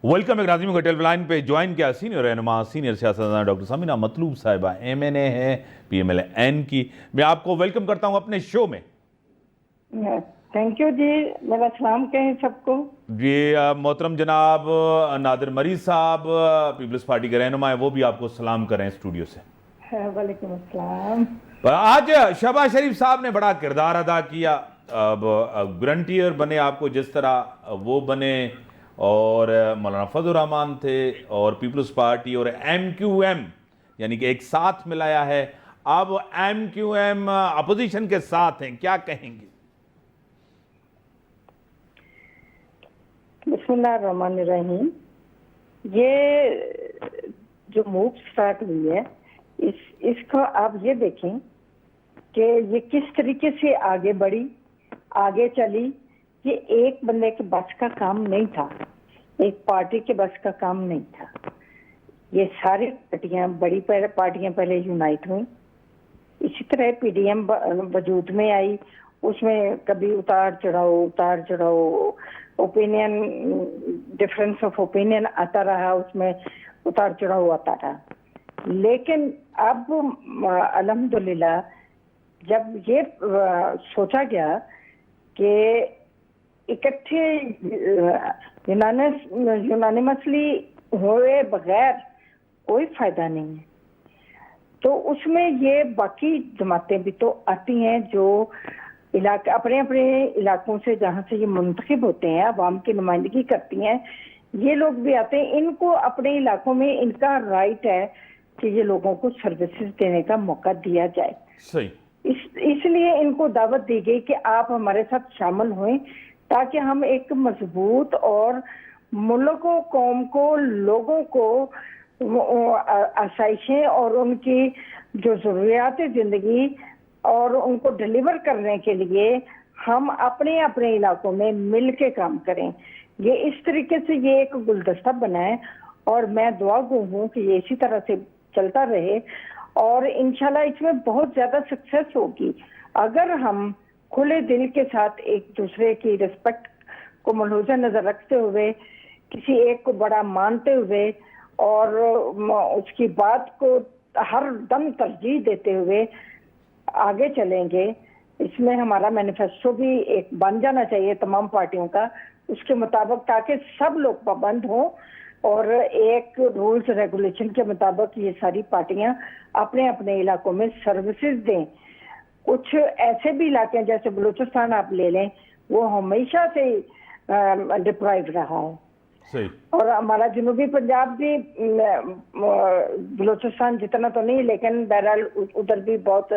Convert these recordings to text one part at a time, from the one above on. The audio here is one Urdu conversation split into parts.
ویلکم ایک ناظرین کو ٹیلی لائن پہ جوائن کیا سینئر رہنما سینئر سیاستدان ڈاکٹر سمینہ مطلوب صاحبہ MNA ہے PMLN کی. میں آپ کو ویلکم کرتا ہوں اپنے شو میں. تھینک یو جی. میرا سلام کہیں سب کو. جی محترم جناب نادر مریض صاحب پیپلز پارٹی کے رہنما ہیں، وہ بھی آپ کو سلام کریں اسٹوڈیو سے. وعلیکم السلام. آج شہباز شریف صاحب نے بڑا کردار ادا کیا. اب گرنٹیئر بنے آپ کو جس طرح وہ بنے، اور مولانا فضل الرحمان تھے، اور پیپلز پارٹی اور MQM یعنی کہ ایک ساتھ ملایا ہے. اب MQM اپوزیشن کے ساتھ ہیں، کیا کہیں گے؟ بسم اللہ الرحمن الرحیم. یہ جو موو سٹارٹ ہوئی ہے اس کو آپ یہ دیکھیں کہ یہ کس طریقے سے آگے بڑھی، آگے چلی. یہ ایک بندے کے بس کا کام نہیں تھا، ایک پارٹی کے بس کا کام نہیں تھا. یہ ساری پارٹیاں، بڑی پارٹیاں پہلے یونائٹ ہوئیں. اسی طرح PDM وجود میں آئی. اس میں کبھی اتار چڑھاؤ اوپینین، ڈفرینس آف اوپینین آتا رہا، اس میں اتار چڑھاؤ آتا رہا. لیکن اب الحمدللہ جب یہ سوچا گیا کہ اکٹھے یونانیمسلی ہوئے بغیر کوئی فائدہ نہیں ہے، تو اس میں یہ باقی جماعتیں بھی تو آتی ہیں جو علاقے اپنے علاقوں سے، جہاں سے یہ منتخب ہوتے ہیں، عوام کی نمائندگی کرتی ہیں. یہ لوگ بھی آتے ہیں. ان کو اپنے علاقوں میں ان کا رائٹ ہے کہ یہ لوگوں کو سروسز دینے کا موقع دیا جائے. صحیح. اس لیے ان کو دعوت دی گئی کہ آپ ہمارے ساتھ شامل ہوئیں، تاکہ ہم ایک مضبوط اور ملک و قوم کو، لوگوں کو آسائشیں اور ان کی جو ضروریات زندگی اور ان کو ڈیلیور کرنے کے لیے ہم اپنے علاقوں میں مل کے کام کریں. یہ اس طریقے سے یہ ایک گلدستہ بنا ہے، اور میں دعا گو ہوں کہ یہ اسی طرح سے چلتا رہے، اور انشاءاللہ اس میں بہت زیادہ سکسیس ہوگی اگر ہم کھلے دل کے ساتھ ایک دوسرے کی رسپیکٹ کو ملحوظ نظر رکھتے ہوئے، کسی ایک کو بڑا مانتے ہوئے، اور اس کی بات کو ہر دم ترجیح دیتے ہوئے آگے چلیں گے. اس میں ہمارا مینیفیسٹو بھی ایک بن جانا چاہیے تمام پارٹیوں کا، اس کے مطابق، تاکہ سب لوگ پابند ہوں اور ایک رولز ریگولیشن کے مطابق یہ ساری پارٹیاں اپنے علاقوں میں سروسز دیں. کچھ ایسے بھی علاقے ہیں جیسے بلوچستان آپ لے لیں، وہ ہمیشہ سے ڈپرائیو رہا ہے. صحیح. اور ہمارا جنوبی پنجاب بھی بلوچستان جتنا تو نہیں، لیکن بہرحال ادھر بھی بہت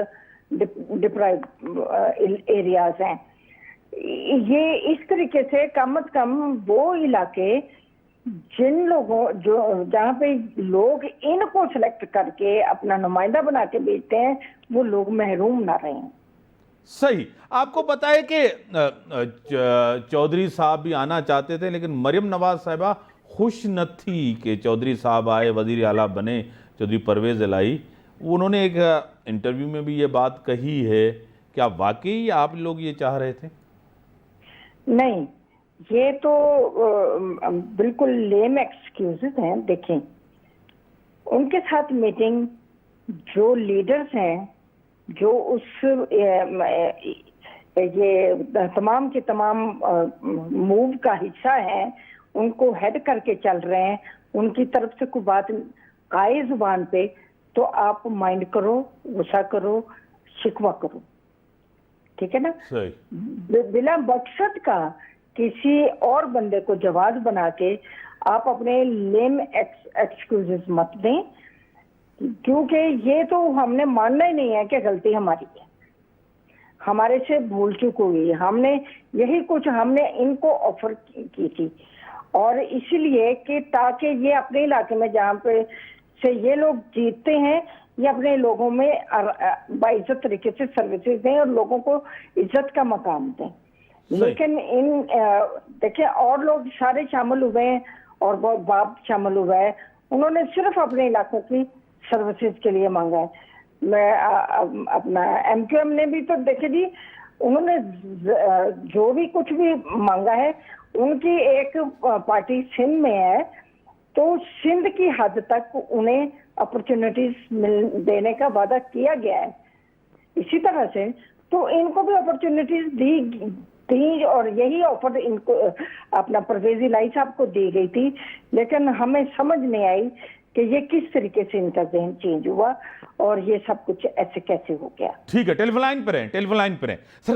ڈپرائیو ایریاز ہیں. یہ اس طریقے سے کم از کم وہ علاقے جن لوگوں جہاں پہ لوگ ان کو سلیکٹ کر کے اپنا نمائندہ بنا کے بھیجتے ہیں، وہ لوگ محروم نہ رہیں. صحیح. آپ کو پتا ہے کہ چودھری صاحب بھی آنا چاہتے تھے، لیکن مریم نواز صاحبہ خوش نہ تھی کہ چودھری صاحب آئے، وزیر اعلیٰ بنے چودھری پرویز الہی. انہوں نے ایک انٹرویو میں بھی یہ بات کہی ہے. کیا واقعی آپ لوگ یہ چاہ رہے تھے؟ نہیں، یہ تو بالکل لیم ایکسکیوزز ہیں. دیکھیں، ان کے ساتھ میٹنگ جو لیڈرز ہیں، جو اس یہ تمام کے تمام موو کا حصہ ہیں، ان کو ہیڈ کر کے چل رہے ہیں، ان کی طرف سے کوئی بات آئے زبان پہ تو آپ مائنڈ کرو، غصہ کرو، شکوہ کرو. ٹھیک ہے نا؟ بلا مقصد کا کسی اور بندے کو جواز بنا کے آپ اپنے لیم ایکسکیوزز مت دیں، کیونکہ یہ تو ہم نے ماننا ہی نہیں ہے کہ غلطی ہماری ہے، ہمارے سے بھول چک ہوئی. ہم نے یہی کچھ ہم نے ان کو آفر کی تھی، اور اسی لیے کہ تاکہ یہ اپنے علاقے میں جہاں پہ سے یہ لوگ جیتتے ہیں، یہ اپنے لوگوں میں باعزت طریقے سے سروسز دیں اور لوگوں کو عزت کا مقام دیں. لیکن دیکھیں، اور لوگ سارے شامل ہوئے ہیں، اور بہت باپ شامل ہوا ہے. انہوں نے صرف اپنے علاقوں کی سروسز کے لیے مانگا ہے. میں اپنا MQM نے بھی تو دیکھیں جی، انہوں نے جو بھی کچھ بھی مانگا ہے، ان کی ایک پارٹی سندھ میں ہے، تو سندھ کی حد تک انہیں اپرچونٹیز دینے کا وعدہ کیا گیا ہے. اسی طرح سے تو ان کو بھی اپرچونٹیز دی اور یہی آفر ان کو اپنا پرویز الہی صاحب کو دی گئی تھی، لیکن ہمیں سمجھ نہیں آئی کہ یہ کس طریقے سے ان کا ذہن چینج ہوا اور یہ سب کچھ ایسے کیسے ہو گیا. ٹھیک ہے، ٹیلیفون لائن پر ہیں، ٹیلیفون لائن پر ہیں. سر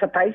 27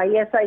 ISI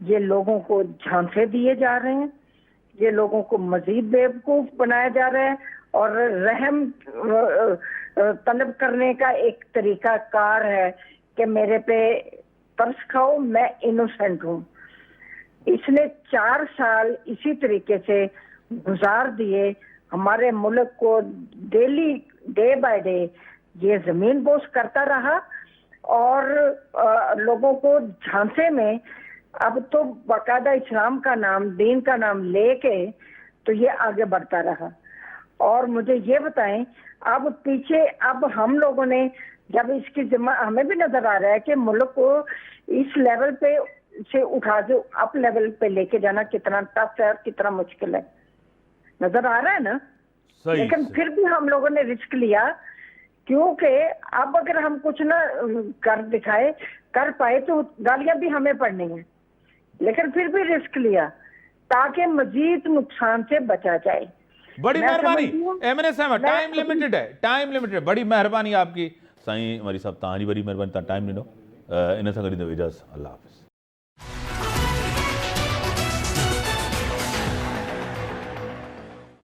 یہ لوگوں کو جھانسے دیے جا رہے ہیں, یہ لوگوں کو مزید بیوقوف بنایا جا رہا ہے, اور رحم طلب کرنے کا ایک طریقہ کار ہے کہ میرے پہ ترس کھاؤ, میں انوسینٹ ہوں. اس نے 4 سال اسی طریقے سے گزار دیے, ہمارے ملک کو ڈے بائی ڈے یہ زمین بوس کرتا رہا, اور لوگوں کو جھانسے میں, اب تو باقاعدہ اسلام کا نام, دین کا نام لے کے تو یہ آگے بڑھتا رہا. اور مجھے یہ بتائیں, اب پیچھے اب ہم لوگوں نے جب اس کی ذمہ, ہمیں بھی نظر آ رہا ہے کہ ملک کو اس لیول پہ سے اٹھا کے اپ لیول پہ لے کے جانا کتنا ٹف ہے اور کتنا مشکل ہے, نظر آ رہا ہے نا. لیکن پھر بھی ہم لوگوں نے رسک لیا, کیونکہ اب اگر ہم کچھ نہ کر پائے تو گالیاں بھی ہمیں پڑنی ہیں, لیکن پھر بھی رسک لیا تاکہ مزید نقصان سے بچا جائے. بڑی مہربانی ایمن صاحب, ٹائم لیمیٹڈ ہے, بڑی مہربانی آپ کی. سائیں ہماری صاحب تاں جی بڑی مہربانی, ٹائم ڈنو ان سان گڈ اجازت. اللہ حافظ.